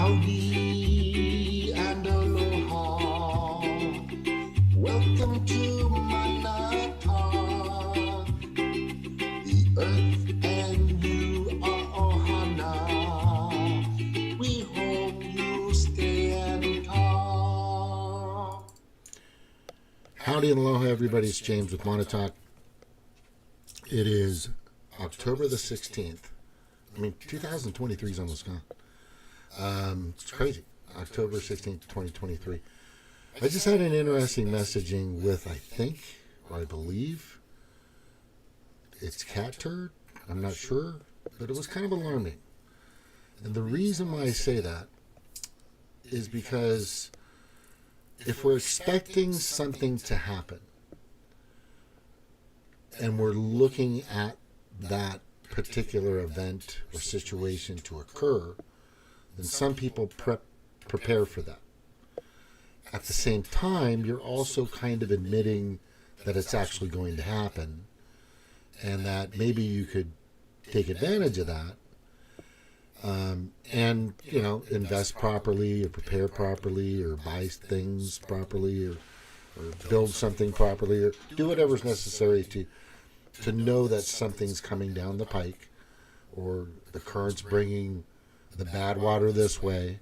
Howdy and aloha. Welcome to Manata. The earth and you are ohana. We hope you stay and talk. Howdy and aloha, everybody. It's James with Montauk. It is October the 16th. 2023 is almost gone. It's crazy. October 16th, 2023. I just had an interesting messaging with, I believe, it's Cat Turd. I'm not sure, but it was kind of alarming. And the reason why I say that is because if we're expecting something to happen and we're looking at that particular event or situation to occur, then some people prepare for that. At the same time, you're also kind of admitting that it's actually going to happen and that maybe you could take advantage of that and, invest properly or prepare properly or buy things properly or build something properly or do whatever's necessary to know that something's coming down the pike or the current's bringing the bad water this way,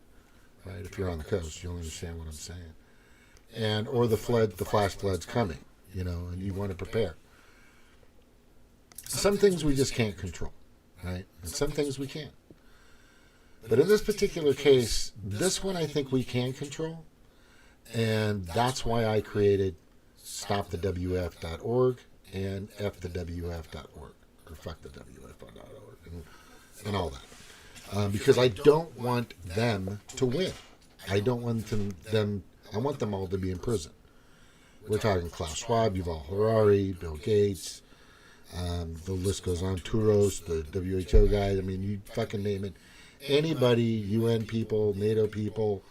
right? If you're on the coast, you'll understand what I'm saying. And or the flash flood's coming, and you want to prepare. Some things we just can't control, right? And some things we can. But in this particular case, this one I think we can control, and that's why I created stopthewf.org and fthewf.org, or fuckthewf.org, and all that. Because I don't want them to win. I don't want them. I want them all to be in prison. We're talking Klaus Schwab, Yuval Harari, Bill Gates. The list goes on. Turos, the WHO guy. You fucking name it. Anybody, UN people, NATO people,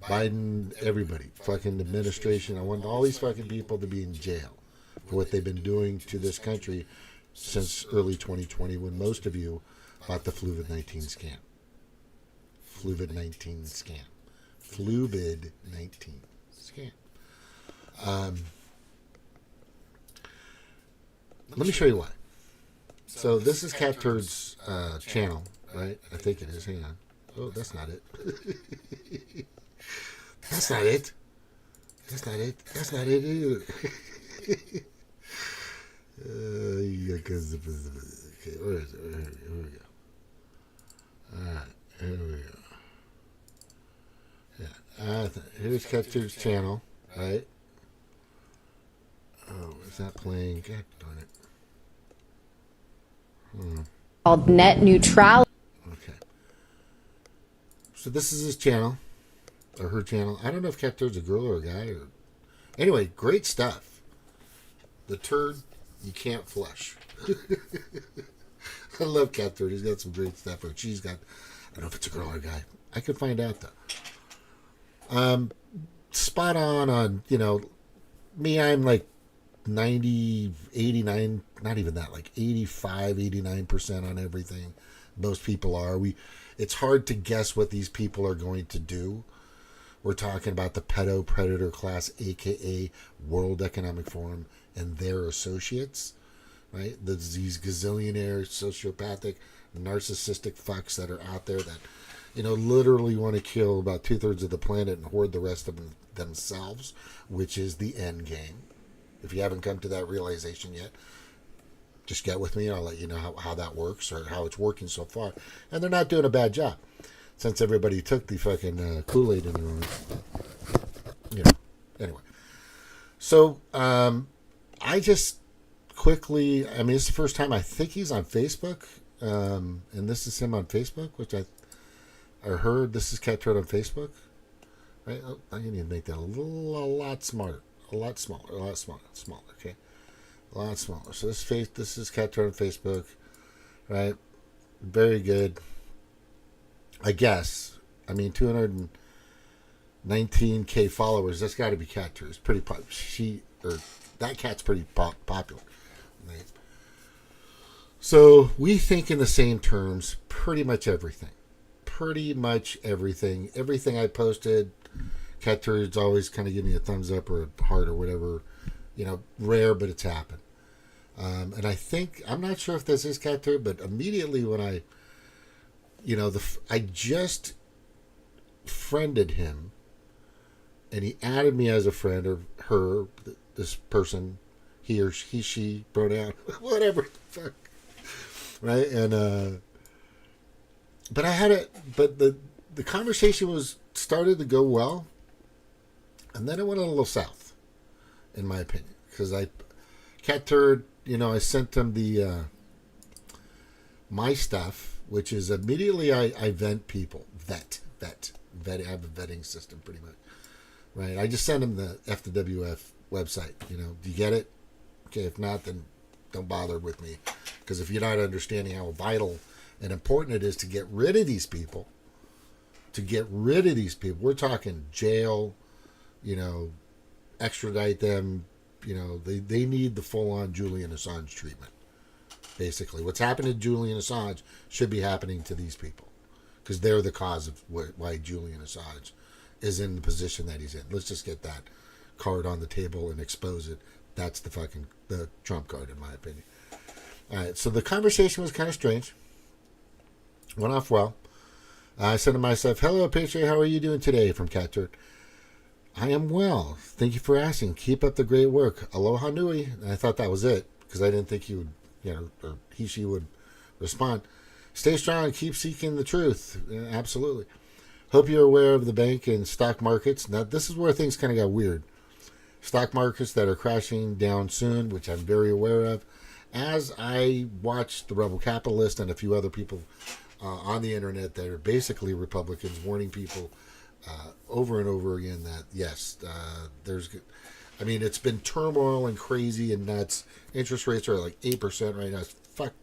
Biden, everybody, fucking administration. I want all these fucking people to be in jail for what they've been doing to this country since early 2020, when most of you bought the Fluvid-19 scam. Fluvid-19 scam. Fluvid-19 scam. Let me show you why. So this is Cat Turd's channel, right? I think it is. Hang on. Oh, that's not it. That's not it. That's not it. That's not it either. Okay, where is it? Here we go. Alright, here we go. Yeah, here's Cat Turd's channel, right? Oh, is that playing? God darn it. Called net neutrality. Okay. So this is his channel, or her channel. I don't know if Cat Turd's a girl or a guy, or anyway, great stuff. The turd you can't flush. I love Cat Turd. He's got some great stuff. Or she's got, I don't know if it's a girl or a guy. I could find out though. Spot on, me, I'm like 90, 89, not even that, like 85, 89% on everything. Most people are. It's hard to guess what these people are going to do. We're talking about the Pedo Predator Class, aka World Economic Forum, and their associates, right? These gazillionaire, sociopathic, narcissistic fucks that are out there that, literally want to kill about 2/3 of the planet and hoard the rest of them themselves, which is the end game. If you haven't come to that realization yet, just get with me. I'll let you know how that works or how it's working so far. And they're not doing a bad job since everybody took the fucking Kool-Aid in the room. Anyway. So, I just quickly, this is the first time I think he's on Facebook. And this is him on Facebook, which I heard this is Cat Turd on Facebook. Right? Oh, I need to make that a lot smarter. A lot smaller, okay? A lot smaller. So this is Cat Turd on Facebook, right? Very good. I guess. 219K followers. That's got to be Cat Turd. It's pretty that cat's pretty popular, right? So we think in the same terms, pretty much everything. pretty much everything. Everything I posted, cat turds always kind of give me a thumbs up or a heart or whatever. Rare, but it's happened. And I think, I'm not sure if this is cat turd, but immediately when I just friended him, and he added me as a friend, or her, this person, he or she pronoun, whatever the fuck, right? And but I had it, but the conversation started to go well, and then it went a little south, in my opinion, because cat turd, I sent him my stuff, which is immediately I vet people, vet. I have a vetting system pretty much, right? I just send him the FWF website. Do you get it? Okay, if not, then don't bother with me, because if you're not understanding how vital and important it is to get rid of these people, we're talking jail, extradite them. They need the full-on Julian Assange treatment. Basically, what's happened to Julian Assange should be happening to these people, because they're the cause of why Julian Assange is in the position that he's in. Let's just get that card on the table and expose it. That's the trump card, in my opinion. All right, so the conversation was kind of strange. Went off well. I said to myself, "Hello, Patriot. How are you doing today?" From Cat Turd. "I am well. Thank you for asking. Keep up the great work. Aloha nui." And I thought that was it, because I didn't think he would, or she would respond. "Stay strong and keep seeking the truth." Absolutely. "Hope you're aware of the bank and stock markets." Now, this is where things kind of got weird. Stock markets that are crashing down soon, which I'm very aware of. As I watched the Rebel Capitalist and a few other people on the internet that are basically Republicans warning people over and over again that, yes, it's been turmoil and crazy and nuts. Interest rates are like 8% right now.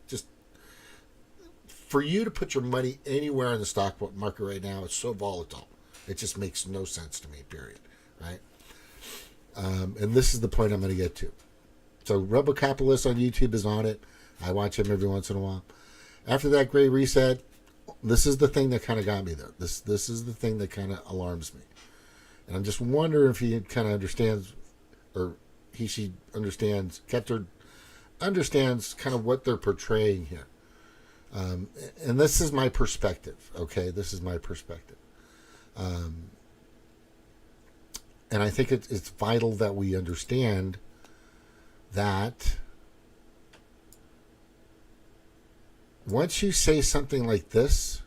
Just for you to put your money anywhere in the stock market right now, it's so volatile. It just makes no sense to me, period. Right? And this is the point I'm going to get to. So Rebel Capitalist on YouTube is on it. I watch him every once in a while. After that great reset, this is the thing that kind of got me though. This is the thing that kind of alarms me. And I'm just wondering if he kind of understands, or she understands, Keter understands kind of what they're portraying here. And this is my perspective, okay? This is my perspective. And I think it's vital that we understand that once you say something like this,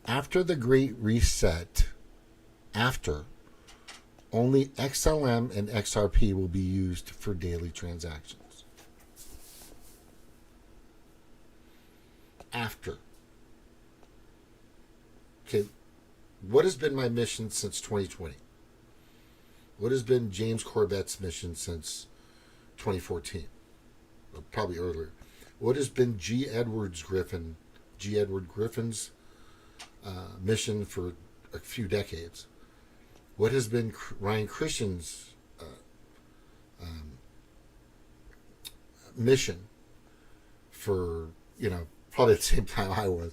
after the Great Reset, only XLM and XRP will be used for daily transactions. After. Okay, what has been my mission since 2020? What has been James Corbett's mission since 2014? Or probably earlier. What has been G. Edward Griffin's mission for a few decades? What has been Ryan Christian's mission for, probably at the same time I was?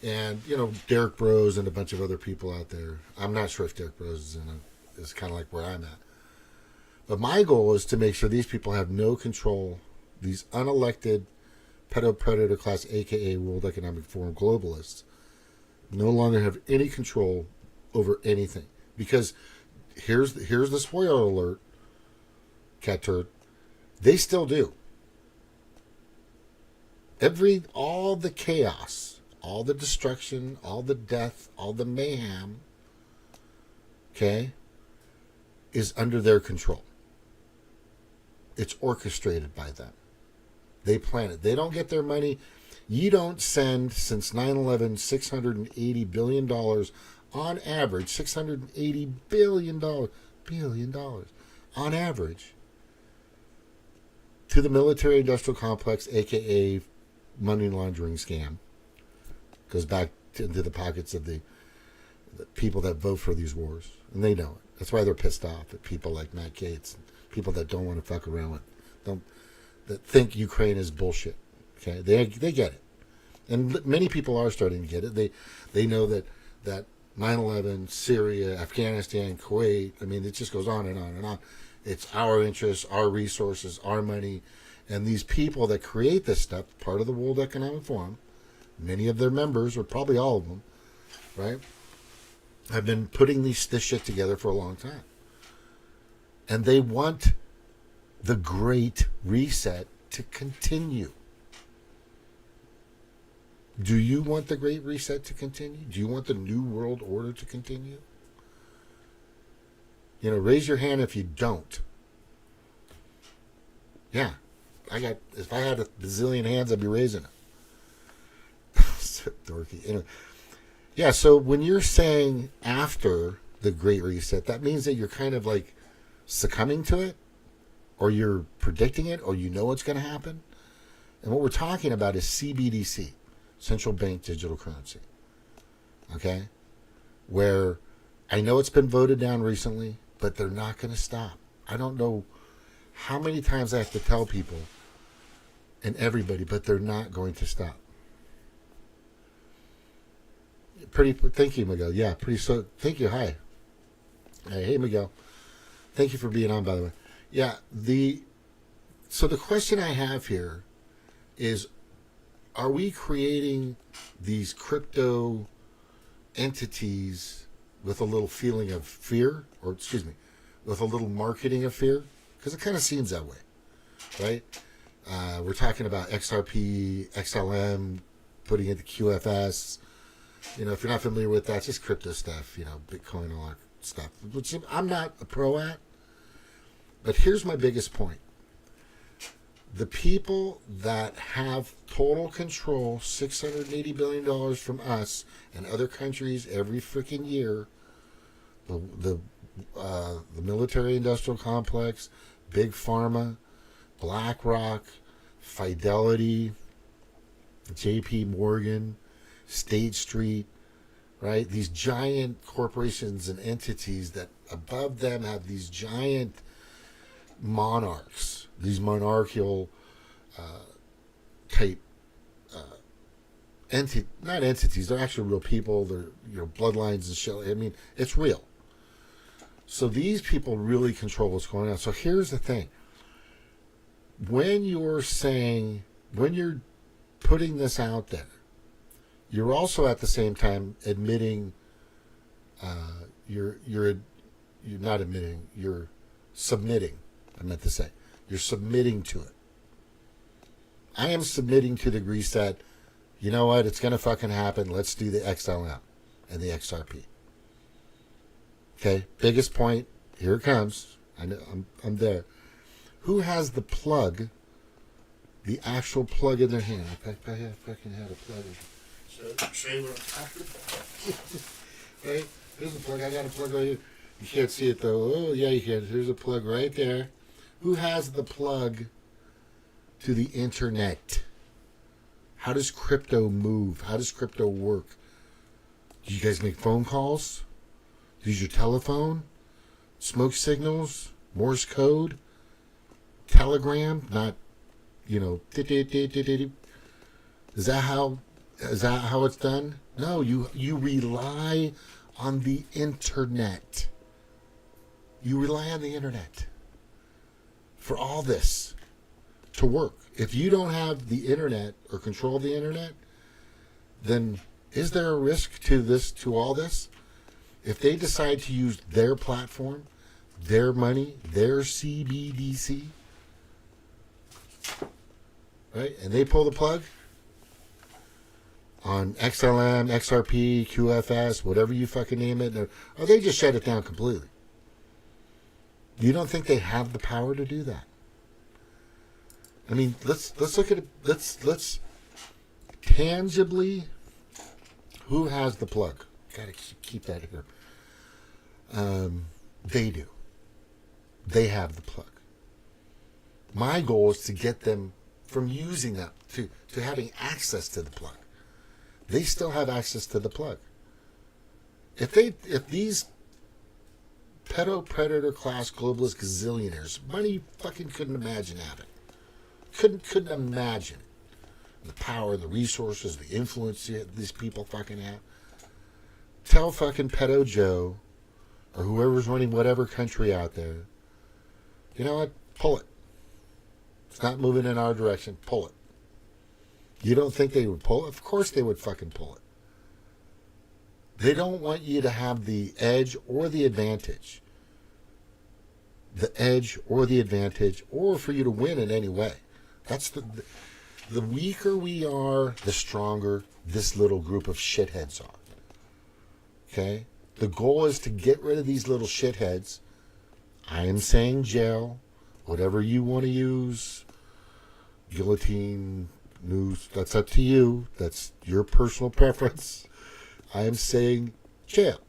And, Derek Bros and a bunch of other people out there. I'm not sure if Derek Bros is kind of like where I'm at. But my goal is to make sure these people have no control. These unelected Pedo Predator Class, a.k.a. World Economic Forum globalists, no longer have any control over anything. Because here's the spoiler alert, cat turd. They still do. All the chaos, all the destruction, all the death, all the mayhem, okay, is under their control. It's orchestrated by them. They plan it. They don't get their money. You don't send, since 9/11, $680 billion on average, $680 billion on average to the military-industrial complex, a.k.a. money laundering scam. Goes back into the pockets of the people that vote for these wars. And they know it. That's why they're pissed off at people like Matt Gaetz and people that don't want to fuck around with, that think Ukraine is bullshit. Okay, they get it. And many people are starting to get it. They know that 9/11, Syria, Afghanistan, Kuwait. I mean, it just goes on and on and on. It's our interests, our resources, our money, and these people that create this stuff, part of the World Economic Forum, many of their members, or probably all of them, right, have been putting this shit together for a long time. And they want the Great Reset to continue. Do you want the Great Reset to continue? Do you want the New World Order to continue? You know, raise your hand if you don't. Yeah. If I had a bazillion hands, I'd be raising them. So dorky. Anyway. Yeah, so when you're saying after the Great Reset, that means that you're kind of like succumbing to it, or you're predicting it, or you know what's going to happen. And what we're talking about is CBDC, central bank digital currency. Okay? Where I know it's been voted down recently, but they're not going to stop. I don't know how many times I have to tell people and everybody, but they're not going to stop. Thank you, Miguel. Yeah, thank you. Hi. Hey, Miguel. Thank you for being on, by the way. Yeah, so the question I have here is, are we creating these crypto entities with a little feeling of fear, or excuse me, with a little marketing of fear? Because it kind of seems that way, right? We're talking about XRP, XLM, putting into QFS. You know, if you're not familiar with that, just crypto stuff, you know, Bitcoin, all that stuff, which I'm not a pro at. But here's my biggest point. The people that have total control, $680 billion from us and other countries every freaking year, the military-industrial complex, Big Pharma, BlackRock, Fidelity, JP Morgan, State Street, right? These giant corporations and entities that above them have these giant monarchs, these monarchical type not entities, they're actually real people, they're, you know, bloodlines and shit. I mean, it's real. So these people really control what's going on. So here's the thing. When you're putting this out there, you're also at the same time admitting, you're not admitting, you're submitting. I meant to say, you're submitting to it. I am submitting to the reset. You know what? It's going to fucking happen. Let's do the XLM and the XRP. Okay, biggest point. Here it comes. I know I'm there. Who has the plug? The actual plug in their hand. I fucking had a plug in. Show you what I'm talking about. Right? Here's the plug. I got a plug right here. You can't see it though. Oh yeah, you can. There's a plug right there. Who has the plug to the internet? How does crypto move? How does crypto work? Do you guys make phone calls? Use your telephone? Smoke signals? Morse code? Telegram? Not, you know, is that how it's done? No, you rely on the internet. You rely on the internet for all this to work. If you don't have the internet or control the internet, then is there a risk to all this? If they decide to use their platform, their money, their CBDC, right, and they pull the plug on XLM, XRP, QFS, whatever you fucking name it, or they just shut it down completely. You don't think they have the power to do that? I mean, let's look at it. Let's tangibly, who has the plug? Gotta keep that here. They do. They have the plug. My goal is to get them from using that to having access to the plug. They still have access to the plug. If these Pedo Predator Class globalist gazillionaires, money fucking couldn't imagine having. Couldn't imagine. the power, the resources, the influence these people fucking have. Tell fucking Pedo Joe or whoever's running whatever country out there, you know what? Pull it. It's not moving in our direction. Pull it. You don't think they would pull it? Of course they would fucking pull it. They don't want you to have the edge or the advantage. The edge or the advantage, or for you to win in any way. That's the weaker we are, the stronger this little group of shitheads are. Okay? The goal is to get rid of these little shitheads. I am saying jail, whatever you want to use, guillotine, noose, that's up to you. That's your personal preference. I am saying jail,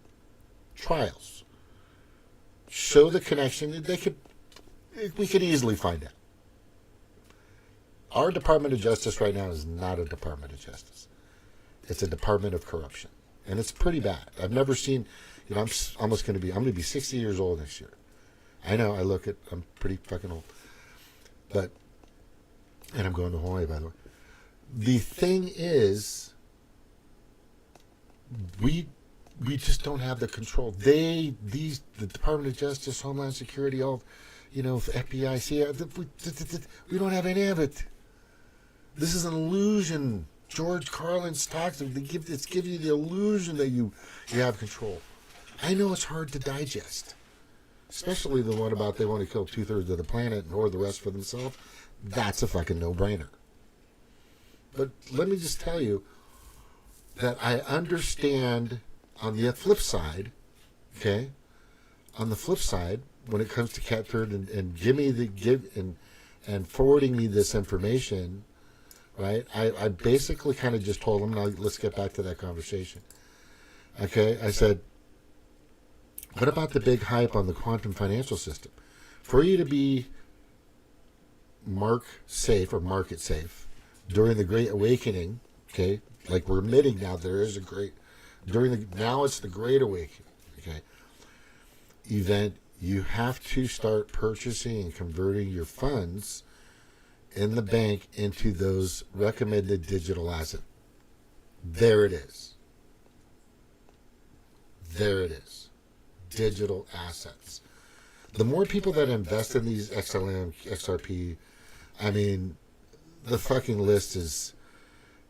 trials. Show the connection. We could easily find out. Our Department of Justice right now is not a Department of Justice. It's a Department of Corruption. And it's pretty bad. I've never seen, I'm going to be 60 years old next year. I know, I'm pretty fucking old. And I'm going to Hawaii, by the way. The thing is, we just don't have the control. The Department of Justice, Homeland Security, all, FBI, CIA, we don't have any of it. This is an illusion. George Carlin's talks, it's giving you the illusion that you have control. I know it's hard to digest, especially the one about they want to kill 2/3 of the planet and hoard the rest for themselves. That's a fucking no-brainer. But let me just tell you that I understand on the flip side, okay? On the flip side, when it comes to Catford and forwarding me this information, right? I basically kind of just told him, now let's get back to that conversation. Okay, I said, what about the big hype on the quantum financial system? For you to be market safe during the Great Awakening, okay, like we're admitting now there is now it's the Great Awakening, okay, event, you have to start purchasing and converting your funds in the bank into those recommended digital assets. There it is. There it is. Digital assets. The more people that invest in these XLM, XRP, I mean, the fucking list is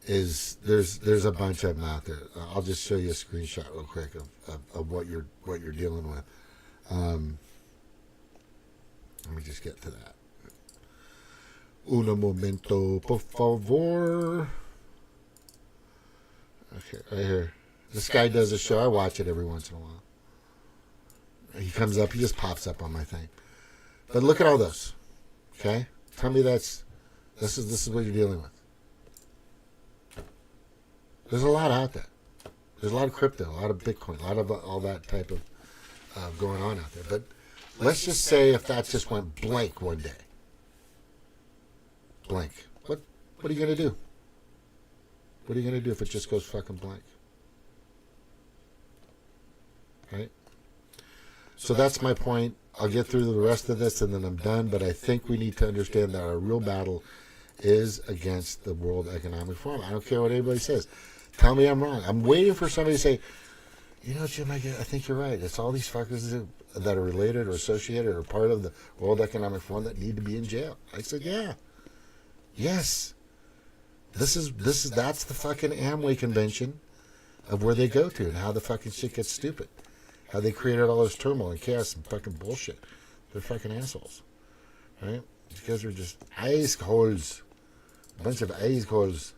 there's a bunch of them out there. I'll just show you a screenshot real quick of what you're dealing with. Let me just get to that. Un momento, por favor. Okay, right here. This guy does a show. I watch it every once in a while. He comes up. He just pops up on my thing. But look at all those. Okay, tell me this is what you're dealing with. There's a lot out there. There's a lot of crypto, a lot of Bitcoin, a lot of all that type of going on out there. But let's just say if that just went blank one day. Blank. What are you going to do? What are you going to do if it just goes fucking blank? Right? So that's my point. I'll get through the rest of this and then I'm done. But I think we need to understand that our real battle is against the World Economic Forum. I don't care what anybody says. Tell me I'm wrong. I'm waiting for somebody to say, Jim, I think you're right. It's all these fuckers that are related or associated or part of the World Economic Forum that need to be in jail. I said, yeah. Yes. That's the fucking Amway convention of where they go to and how the fucking shit gets stupid. How they created all this turmoil and chaos and fucking bullshit. They're fucking assholes. Right? These guys are just assholes. A bunch of assholes.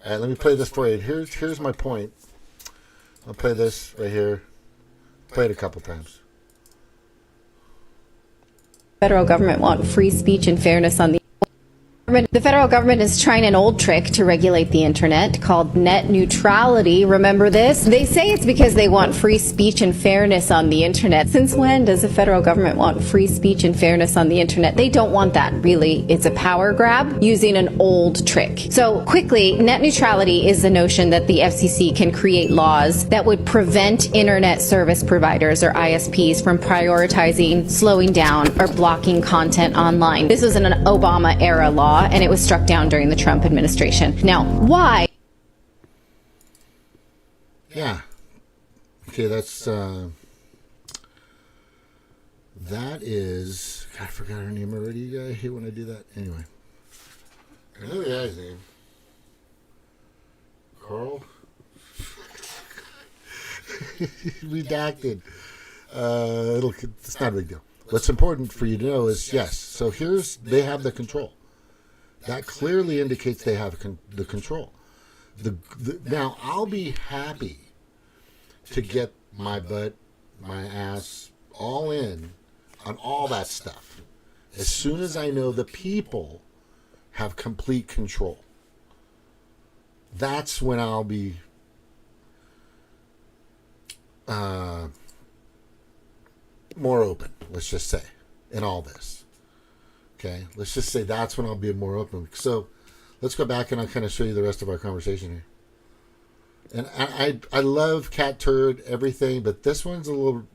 All right, let me play this for you. Here's my point. I'll play this right here. Play it a couple times. Federal government want free speech and fairness on the The federal government is trying an old trick to regulate the internet called net neutrality. Remember this? They say it's because they want free speech and fairness on the internet. Since when does the federal government want free speech and fairness on the internet? They don't want that, really. It's a power grab using an old trick. So quickly, net neutrality is the notion that the FCC can create laws that would prevent internet service providers or ISPs from prioritizing, slowing down, or blocking content online. This was an Obama era law, and it was struck down during the Trump administration. Now, why? Yeah. Okay, that's, that is, God, I forgot her name already. I hate when I do that. Anyway. I know the guy's name. Carl? Redacted. It's not a big deal. What's important for you to know is, yes, so they have the control. That clearly indicates they have the control. Now, I'll be happy to get my butt, my ass, all in on all that stuff as soon as I know the people have complete control. That's when I'll be more open, let's just say, in all this. Okay, let's just say that's when I'll be more open. So let's go back and I'll kind of show you the rest of our conversation here. And I love cat turd, everything, but this one's a little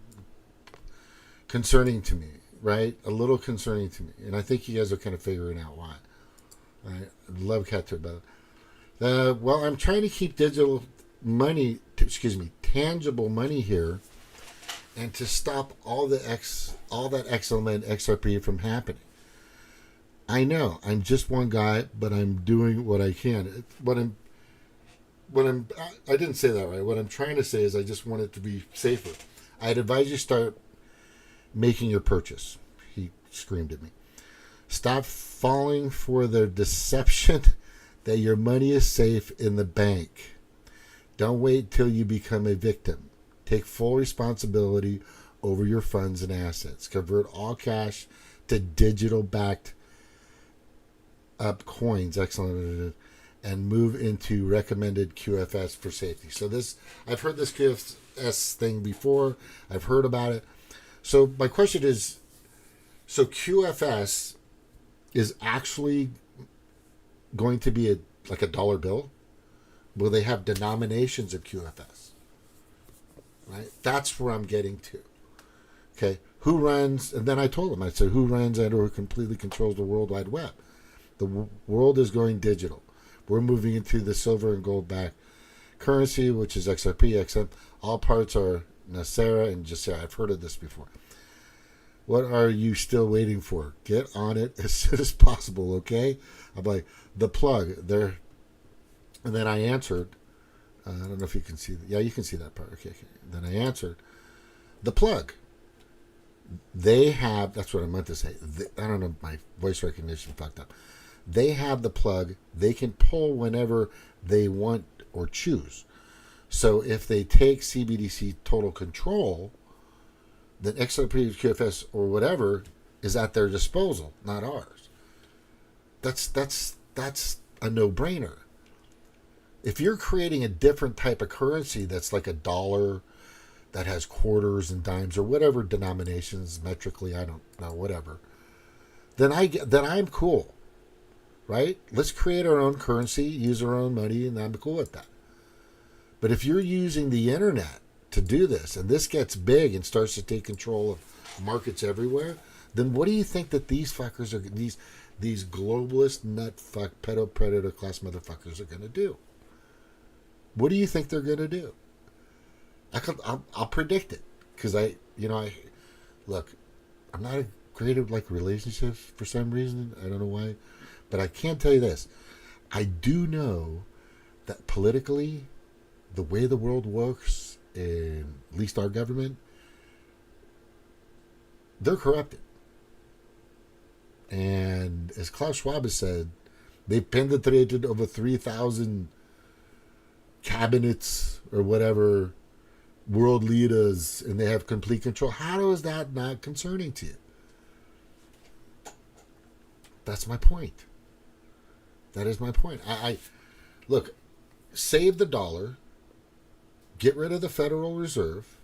concerning to me, right? A little concerning to me. And I think you guys are kind of figuring out why. I love cat turd, but well, I'm trying to keep tangible money here, and to stop all that XLM and XRP from happening. I know I'm just one guy, but I'm doing what I can. I didn't say that right. What I'm trying to say is I just want it to be safer. I'd advise you start making your purchase. He screamed at me. Stop falling for the deception that your money is safe in the bank. Don't wait till you become a victim. Take full responsibility over your funds and assets. Convert all cash to digital backed up coins, excellent, and move into recommended QFS for safety. So I've heard this QFS thing before. I've heard about it. So my question is, so QFS is actually going to be like a dollar bill? Will they have denominations of QFS? Right? That's where I'm getting to. Okay. Who runs, and then I told him, I said, who runs and or completely controls the World Wide Web? The world is going digital. We're moving into the silver and gold backed currency, which is XRP, XM. All parts are Nasera and Jasera. I've heard of this before. What are you still waiting for? Get on it as soon as possible, okay? I'm like, the plug there. And then I answered, I don't know if you can see that. Yeah, you can see that part. Okay. Then I answered, the plug. They have, that's what I meant to say. I don't know, my voice recognition fucked up. They have the plug. They can pull whenever they want or choose. So if they take CBDC total control, then XRP, QFS, or whatever is at their disposal, not ours. That's a no-brainer. If you're creating a different type of currency that's like a dollar that has quarters and dimes or whatever denominations metrically, I don't know, whatever, then I'm cool. Right? Let's create our own currency, use our own money, and I'm cool with that. But if you're using the internet to do this, and this gets big and starts to take control of markets everywhere, then what do you think that these fuckers are, these globalist nut fuck pedo predator class motherfuckers are going to do? What do you think they're going to do? I'll predict it, because look, I'm not great at like relationships for some reason. I don't know why. But I can tell you this. I do know that politically, the way the world works, at least our government, they're corrupted. And as Klaus Schwab has said, they've penetrated over 3,000 cabinets or whatever, world leaders, and they have complete control. How is that not concerning to you? That's my point. That is my point. I look, save the dollar, get rid of the Federal Reserve,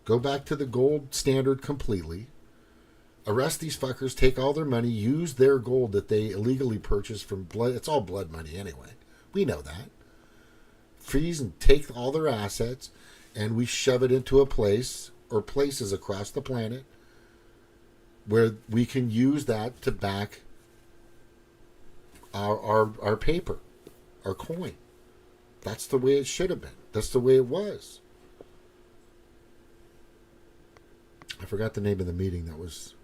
go back to the gold standard completely, arrest these fuckers, take all their money, use their gold that they illegally purchased from blood. It's all blood money anyway. We know that. Freeze and take all their assets, and we shove it into a place or places across the planet where we can use that to back our paper, our coin. That's the way it should have been. That's the way it was. I forgot the name of the meeting. It was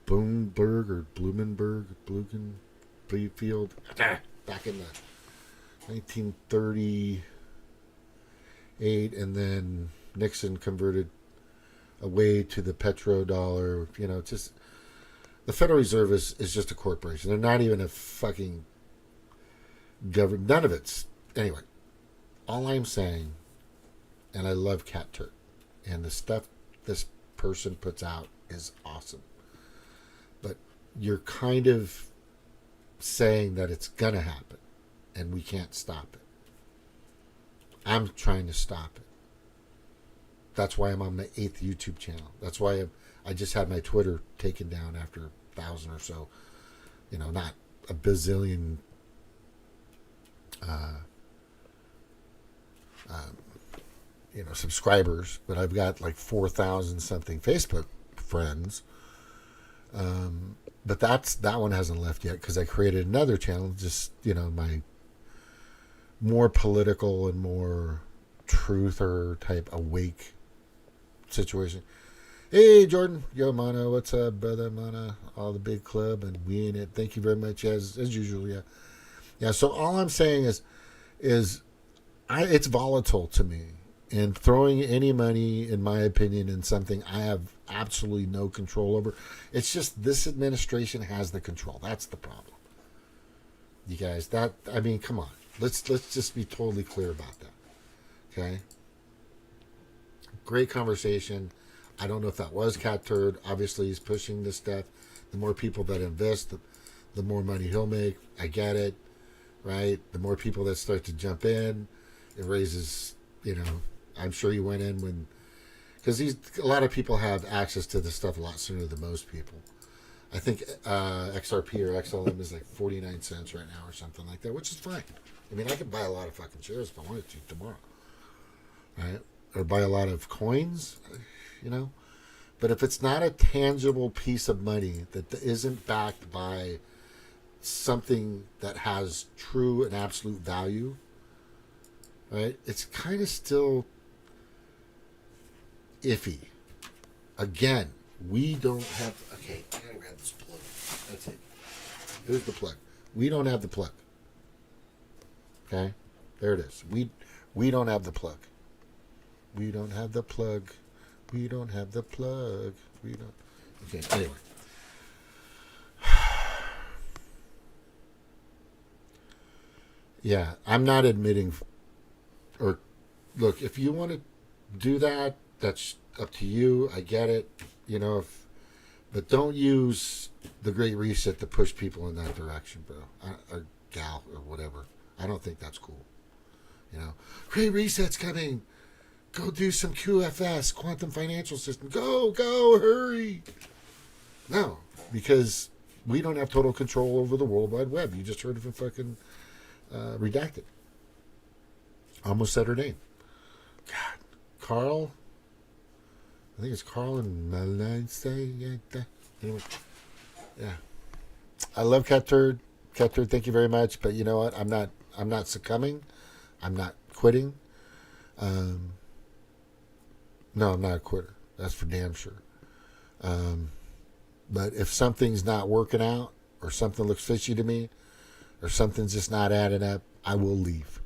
Bloomberg or Blumenberg, Blumenfield, back in the 1938, and then Nixon converted away to the petrodollar. You know, just the Federal Reserve is just a corporation. They're not even a fucking government. None of it's anyway. All I'm saying, and I love Cat Turk, and the stuff this person puts out is awesome. But you're kind of saying that it's gonna happen, and we can't stop it. I'm trying to stop it. That's why I'm on my 8th YouTube channel. That's why I just had my Twitter taken down after 1,000 or so. You know, not a bazillion subscribers, but I've got like 4,000 something Facebook friends. But that one hasn't left yet because I created another channel, just, my more political and more truther type awake situation. Hey, Jordan. Yo, Mono. What's up, brother? Mono. All the big club, and we in it. Thank you very much, as usual. Yeah. Yeah, so all I'm saying is it's volatile to me. And throwing any money, in my opinion, in something I have absolutely no control over. It's just this administration has the control. That's the problem. You guys, come on. Let's just be totally clear about that. Okay? Great conversation. I don't know if that was Cat Turd. Obviously, he's pushing this stuff. The more people that invest, the more money he'll make. I get it, right? The more people that start to jump in, it raises, I'm sure he went in when, because a lot of people have access to this stuff a lot sooner than most people. I think XRP or XLM is like 49 cents right now or something like that, which is fine. I mean, I could buy a lot of fucking shares if I wanted to tomorrow, right? Or buy a lot of coins, But if it's not a tangible piece of money that isn't backed by something that has true and absolute value, right? It's kind of still iffy. Again, we don't have... Okay, I gotta grab this plug. That's it. Here's the plug. We don't have the plug. Okay? There it is. We don't have the plug. We don't have the plug. We don't have the plug. We don't... Okay, anyway. Yeah, I'm not admitting... Or, look, if you want to do that, that's up to you. I get it. But don't use the Great Reset to push people in that direction, bro. Or gal, or whatever. I don't think that's cool. Great Reset's coming. Go do some QFS, quantum financial system. Go, hurry. No, because we don't have total control over the World Wide Web. You just heard it from fucking Redacted. Almost said her name. God. Carl. I think it's Carl and Anyway. Yeah. I love Cat Turd. Cat Turd, thank you very much. But you know what? I'm not succumbing. I'm not quitting. No, I'm not a quitter. That's for damn sure. But if something's not working out, or something looks fishy to me, or something's just not adding up, I will leave.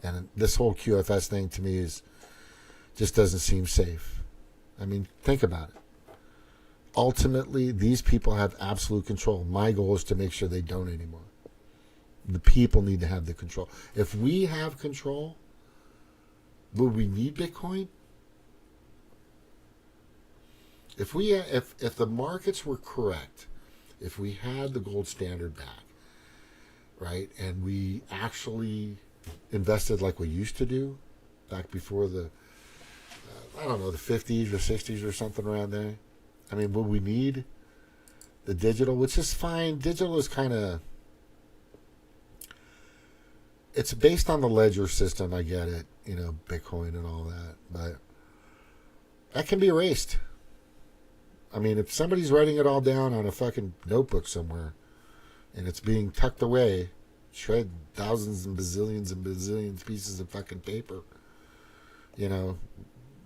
And this whole QFS thing to me just doesn't seem safe. I mean, think about it. Ultimately, these people have absolute control. My goal is to make sure they don't anymore. The people need to have the control. If we have control, would we need Bitcoin? If the markets were correct, if we had the gold standard back, right? And we actually invested like we used to do back before the, I don't know, the 50s or 60s or something around there. I mean, would we need the digital, which is fine. Digital is kind of, it's based on the ledger system. I get it, Bitcoin and all that, but that can be erased. I mean, if somebody's writing it all down on a fucking notebook somewhere and it's being tucked away, shred thousands and bazillions pieces of fucking paper,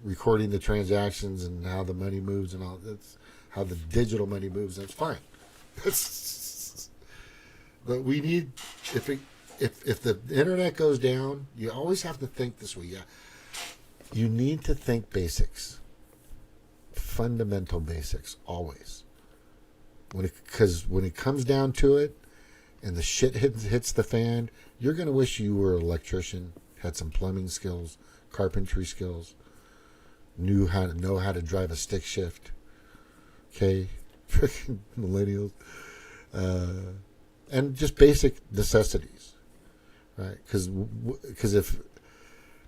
recording the transactions and how the money moves and all that's how the digital money moves. That's fine. But we need, if the internet goes down, you always have to think this way. Yeah, you need to think basics, fundamental basics, always. Because when it comes down to it, and the shit hits the fan, you're gonna wish you were an electrician, had some plumbing skills, carpentry skills, knew how to drive a stick shift. Okay, freaking millennials, and just basic necessities, right? Because if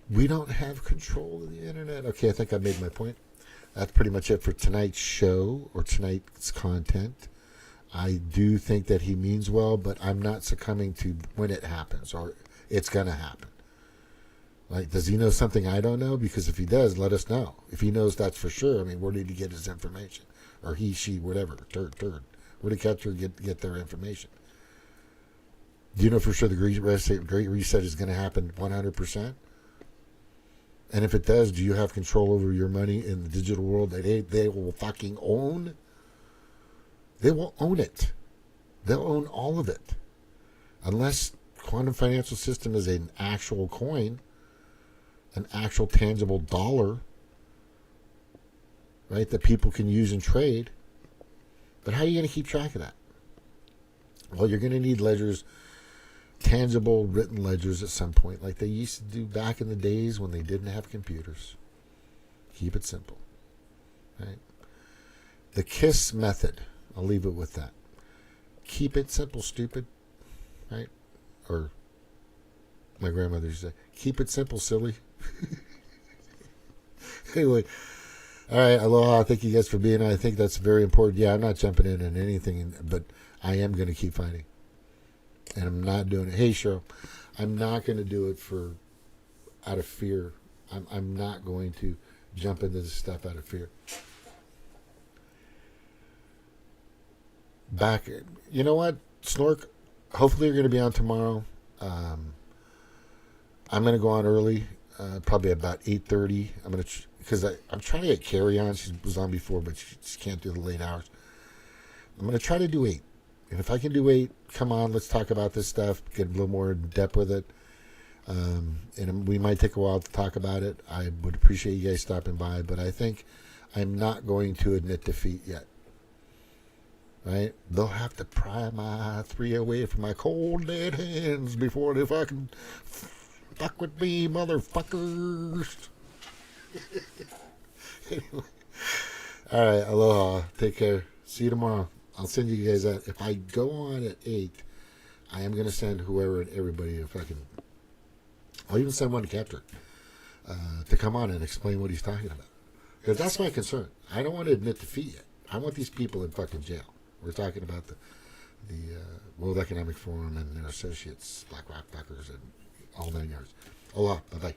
we don't have control of the internet, okay, I think I made my point. That's pretty much it for tonight's show or tonight's content. I do think that he means well, but I'm not succumbing to when it happens or it's going to happen. Like, does he know something I don't know? Because if he does, let us know. If he knows that's for sure, I mean, where did he get his information? Or he, she, whatever, turd. Where did Catcher get their information? Do you know for sure the Great Reset is going to happen 100%? And if it does, do you have control over your money in the digital world that they will fucking own? They will own it. They'll own all of it. Unless quantum financial system is an actual coin, an actual tangible dollar, right, that people can use and trade. But how are you going to keep track of that? Well, you're going to need ledgers, tangible written ledgers at some point, like they used to do back in the days when they didn't have computers. Keep it simple, right? The KISS method, I'll leave it with that. Keep it simple, stupid, right? Or my grandmother used to say, keep it simple, silly. Anyway, all right, aloha. Thank you guys for being on. I think that's very important. Yeah, I'm not jumping in on anything, but I am going to keep fighting. And I'm not doing it. Hey, Cheryl, I'm not going to do it out of fear. I'm not going to jump into this stuff out of fear. Back, you know what, Snork? Hopefully you're going to be on tomorrow. I'm going to go on early, probably about 8:30. Because I'm trying to get Carrie on. She was on before, but she just can't do the late hours. I'm going to try to do 8. And if I can do 8, come on, let's talk about this stuff, get a little more in depth with it. And we might take a while to talk about it. I would appreciate you guys stopping by, but I think I'm not going to admit defeat yet. Right? They'll have to pry my 3 away from my cold dead hands before they fucking fuck with me, motherfuckers. Anyway. All right, aloha. Take care. See you tomorrow. I'll send you guys that. If I go on at 8, I am going to send whoever and everybody a fucking... I'll even send one to Captain to come on and explain what he's talking about. Because that's my concern. I don't want to admit defeat yet. I want these people in fucking jail. We're talking about the World Economic Forum and their associates, Black Rock Fuckers, and all 9 yards. Aloha. Bye-bye.